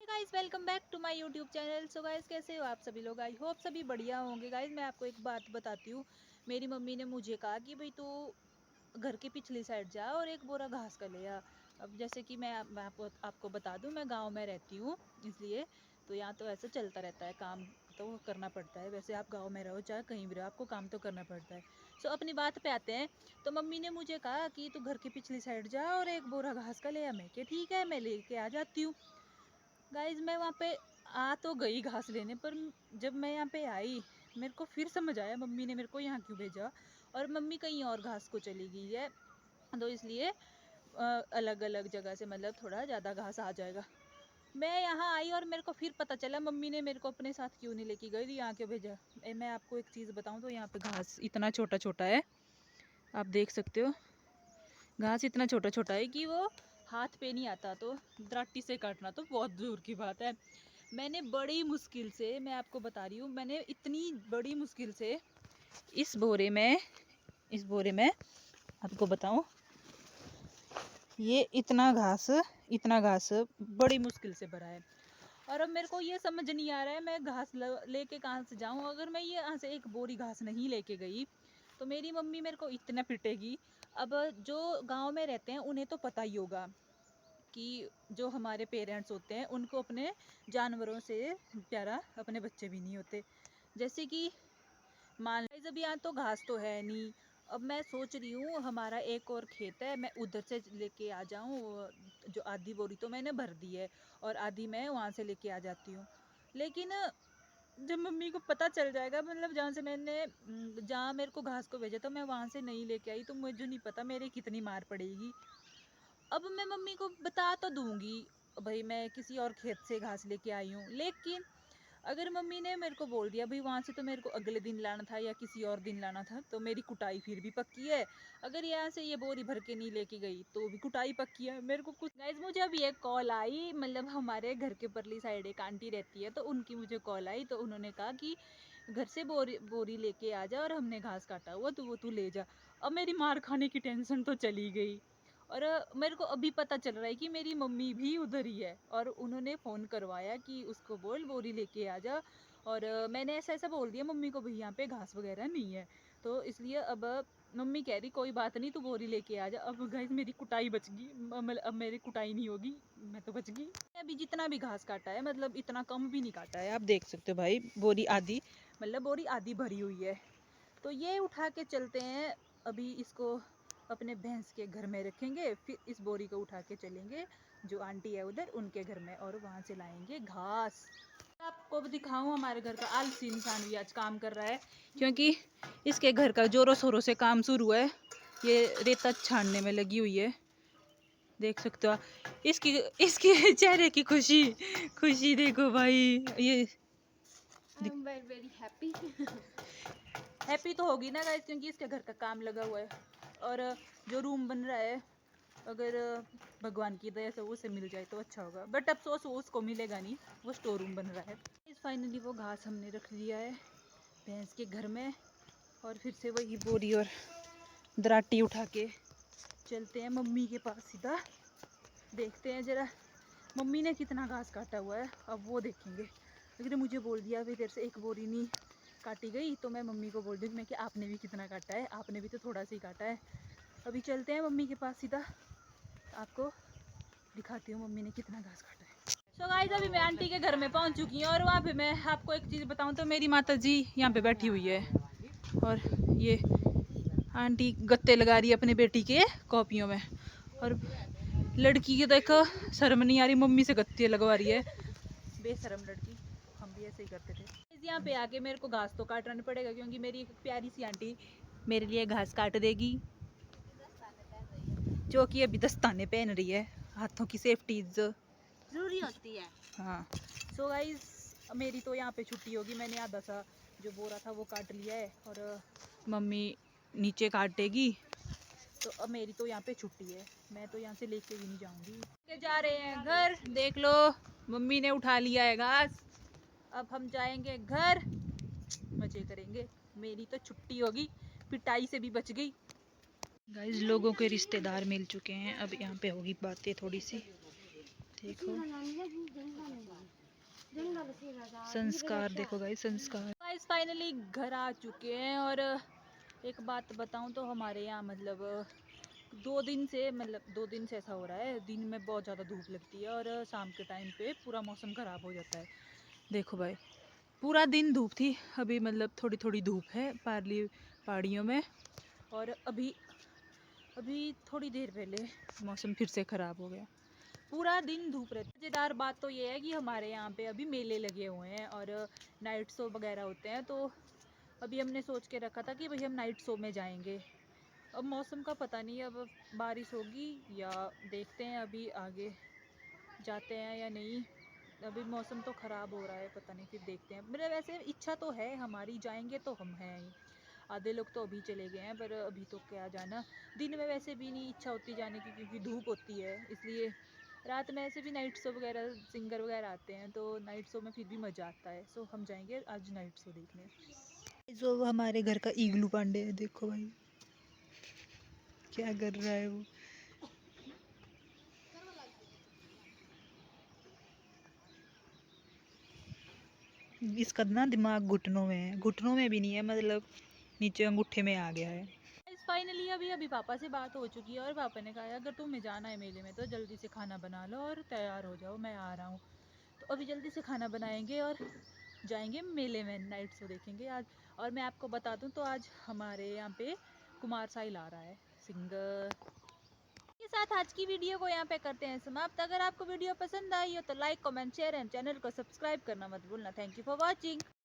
Guys welcome back to my YouTube channel. So guys कैसे हो आप सभी लोग? आई होप सभी बढ़िया होंगे। गाइस मैं आपको एक बात बताती हूँ। मेरी मम्मी ने मुझे कहा कि भाई तू घर की पिछली साइड जा और एक बोरा घास का ले आ। अब जैसे कि मैं आपको बता दूं, मैं गांव में रहती हूँ, इसलिए तो यहाँ तो ऐसा चलता रहता है, काम तो करना पड़ता है। वैसे आप गांव में रहो चाहे कहीं भी रहो, आपको काम तो करना पड़ता है। सो अपनी बात पे आते हैं। तो मम्मी ने मुझे कहा कि तू घर की पिछली साइड जा और एक बोरा घास का ले आ। मैं कि ठीक है, मैं लेके आ जाती हूँ। गाइज मैं वहाँ पे आ तो गई घास लेने, पर जब मैं यहाँ पे आई मेरे को फिर समझ आया मम्मी ने मेरे को यहाँ क्यों भेजा। और मम्मी कहीं और घास को चली गई है, तो इसलिए अलग अलग जगह से मतलब थोड़ा ज़्यादा घास आ जाएगा। मैं यहाँ आई और मेरे को फिर पता चला मम्मी ने मेरे को अपने साथ क्यों नहीं लेके गई, यहाँ क्यों भेजा। मैं आपको एक चीज़ बताऊँ तो यहाँ पे घास इतना छोटा छोटा है, आप देख सकते हो। घास इतना छोटा छोटा है कि वो हाथ पे नहीं आता, तो दराटी से काटना तो बहुत दूर की बात है। मैंने बड़ी मुश्किल से, मैं आपको बता रही हूँ, मैंने इतनी बड़ी मुश्किल से इस बोरे में आपको बताऊँ, ये इतना घास बड़ी मुश्किल से भरा है। और अब मेरे को ये समझ नहीं आ रहा है मैं घास लेके कहाँ से जाऊँ। अगर मैं ये यहाँ से एक बोरी घास नहीं लेके गई तो मेरी मम्मी मेरे को इतना पिटेगी। अब जो गांव में रहते हैं उन्हें तो पता ही होगा कि जो हमारे पेरेंट्स होते हैं उनको अपने जानवरों से प्यारा अपने बच्चे भी नहीं होते। जैसे कि मान लीजिए अभी यहाँ तो घास तो है नहीं। अब मैं सोच रही हूँ हमारा एक और खेत है, मैं उधर से लेके आ जाऊँ। जो आधी बोरी तो मैंने भर दी है और आधी मैं वहाँ से लेके आ जाती हूँ। लेकिन जब मम्मी को पता चल जाएगा, मतलब जहाँ मेरे को घास को भेजा तो मैं वहाँ से नहीं लेके आई, तो मुझे नहीं पता मेरे कितनी मार पड़ेगी। अब मैं मम्मी को बता तो दूंगी भाई मैं किसी और खेत से घास लेके आई हूँ, लेकिन अगर मम्मी ने मेरे को बोल दिया भाई वहाँ से तो मेरे को अगले दिन लाना था या किसी और दिन लाना था, तो मेरी कुटाई फिर भी पक्की है। अगर यहाँ से ये बोरी भर के नहीं लेके गई तो भी कुटाई पक्की है। मेरे को कुछ गाइस, मुझे अभी एक कॉल आई, मतलब हमारे घर के परली साइड एक आंटी रहती है, तो उनकी मुझे कॉल आई। तो उन्होंने कहा कि घर से बोरी बोरी लेके आ जा और हमने घास काटा हुआ तो वो तू ले जा। अब मेरी मार खाने की टेंशन तो चली गई। और मेरे को अभी पता चल रहा है कि मेरी मम्मी भी उधर ही है और उन्होंने फ़ोन करवाया कि उसको बोल बोरी लेके आ जा। और मैंने ऐसा ऐसा बोल दिया मम्मी को भाई यहाँ पे घास वगैरह नहीं है, तो इसलिए अब मम्मी कह रही कोई बात नहीं तू बोरी लेके आ जा। अब गाइस मेरी कुटाई बच गई, अब मेरी कुटाई नहीं होगी, मैं तो बच गई। अभी जितना भी घास काटा है, मतलब इतना कम भी नहीं काटा है, आप देख सकते हो भाई। बोरी आधी भरी हुई है। तो ये उठा के चलते हैं, अभी इसको अपने भैंस के घर में रखेंगे, फिर इस बोरी को उठा के चलेंगे जो आंटी है उधर उनके घर में और वहाँ से लाएंगे घास। आपको दिखाऊं, हमारे घर का आलसी इंसान भी आज काम कर रहा है, क्योंकि इसके घर का जोरों शोरों से काम शुरू है। ये रेता छानने में लगी हुई है, देख सकते हो आप। इसकी इसके चेहरे की खुशी खुशी देखो भाई। ये वेरी हैप्पी हैप्पी तो होगी ना गाइस, क्योंकि इसके घर का काम लगा हुआ है। और जो रूम बन रहा है, अगर भगवान की दया से उसे मिल जाए तो अच्छा होगा, बट अफसोस वो उसको मिलेगा नहीं, वो स्टोर रूम बन रहा है। फाइनली वो घास हमने रख लिया है भैंस के घर में, और फिर से वही बोरी और दराटी उठा के चलते हैं मम्मी के पास सीधा। देखते हैं जरा मम्मी ने कितना घास काटा हुआ है, अब वो देखेंगे। अगर मुझे बोल दिया भाई तेरे से एक बोरी नहीं काटी गई तो मैं मम्मी को बोल दूँगी मैं कि आपने भी कितना काटा है, आपने भी तो थोड़ा सा ही काटा है। अभी चलते हैं मम्मी के पास सीधा, आपको दिखाती हूँ मम्मी ने कितना घास काटा है। सो गाइस अभी मैं आंटी के घर में पहुँच चुकी हूँ, और वहाँ पे मैं आपको एक चीज़ बताऊँ तो मेरी माता जी यहाँ पे बैठी हुई है और ये आंटी गत्ते लगा रही है अपने बेटी के कॉपियों में। और लड़की की देखो शर्म नहीं आ रही, मम्मी से गत्ते लगवा रही है, बेशरम लड़की। हम भी ऐसे ही करते थे। यहाँ पे आके मेरे को घास तो काटना पड़ेगा, क्योंकि मेरी एक प्यारी सी आंटी मेरे लिए घास काट देगी, जो कि अभी दस्ताने पहन रही है। हाथों की सेफ्टी जरूरी होती है। हाँ सो गाइस मेरी तो यहाँ पे छुट्टी होगी। मैंने आधा सा जो बोरा था वो काट लिया है और मम्मी नीचे काटेगी, तो अब मेरी तो यहाँ पे छुट्टी है, मैं तो यहाँ से लेके भी नहीं जाऊँगी। जा रहे हैं घर, देख लो मम्मी ने उठा लिया है घास। अब हम जाएंगे घर, मजे करेंगे। मेरी तो छुट्टी होगी, पिटाई से भी बच गई। गाइस लोगों के रिश्तेदार मिल चुके हैं, अब यहाँ पे होगी बातें थोड़ी सी, देखो। संस्कार देखो गाइस, संस्कार। गाइस फाइनली घर आ चुके हैं और एक बात बताऊं तो हमारे यहाँ मतलब 2 दिन से ऐसा हो रहा है, दिन में बहुत ज़्यादा धूप लगती है और शाम के टाइम पे पूरा मौसम ख़राब हो जाता है। देखो भाई, पूरा दिन धूप थी, अभी मतलब थोड़ी थोड़ी धूप है पार्ली पहाड़ियों में, और अभी थोड़ी देर पहले मौसम फिर से ख़राब हो गया, पूरा दिन धूप रहती है। मज़ेदार बात तो ये है कि हमारे यहाँ पे अभी मेले लगे हुए हैं और नाइट शो वगैरह होते हैं, तो अभी हमने सोच के रखा था कि भाई हम नाइट शो में जाएंगे। अब मौसम का पता नहीं, अब बारिश होगी या देखते हैं अभी आगे जाते हैं या नहीं। अभी मौसम तो ख़राब हो रहा है, पता नहीं, फिर देखते हैं। मेरा वैसे इच्छा तो है हमारी, जाएंगे तो हम हैं ही, आधे लोग तो अभी चले गए हैं, पर अभी तो क्या जाना। दिन में वैसे भी नहीं इच्छा होती जाने की क्योंकि धूप होती है, इसलिए रात में ऐसे भी नाइट शो वगैरह सिंगर वगैरह आते हैं तो नाइट शो में फिर भी मज़ा आता है। सो हम जाएंगे आज नाइट शो देखने। जो हमारे घर का ईगलू पांडे है, देखो भाई क्या कर रहा है वो। इसका ना दिमाग घुटनों में है, घुटनों में भी नहीं है, मतलब नीचे अंगूठे में आ गया है। फाइनली अभी पापा से बात हो चुकी है और पापा ने कहा अगर तुम्हें जाना है मेले में तो जल्दी से खाना बना लो और तैयार हो जाओ, मैं आ रहा हूँ। तो अभी जल्दी से खाना बनाएंगे और जाएंगे मेले में, नाइट शो देखेंगे आज। और मैं आपको बता दूं तो आज हमारे यहाँ पे कुमार साहिल आ रहा है, सिंगर। के साथ आज की वीडियो को यहाँ पे करते हैं समाप्त। अगर आपको वीडियो पसंद आई हो तो like comment share and channel को सब्सक्राइब करना मत भूलना। Thank you for watching.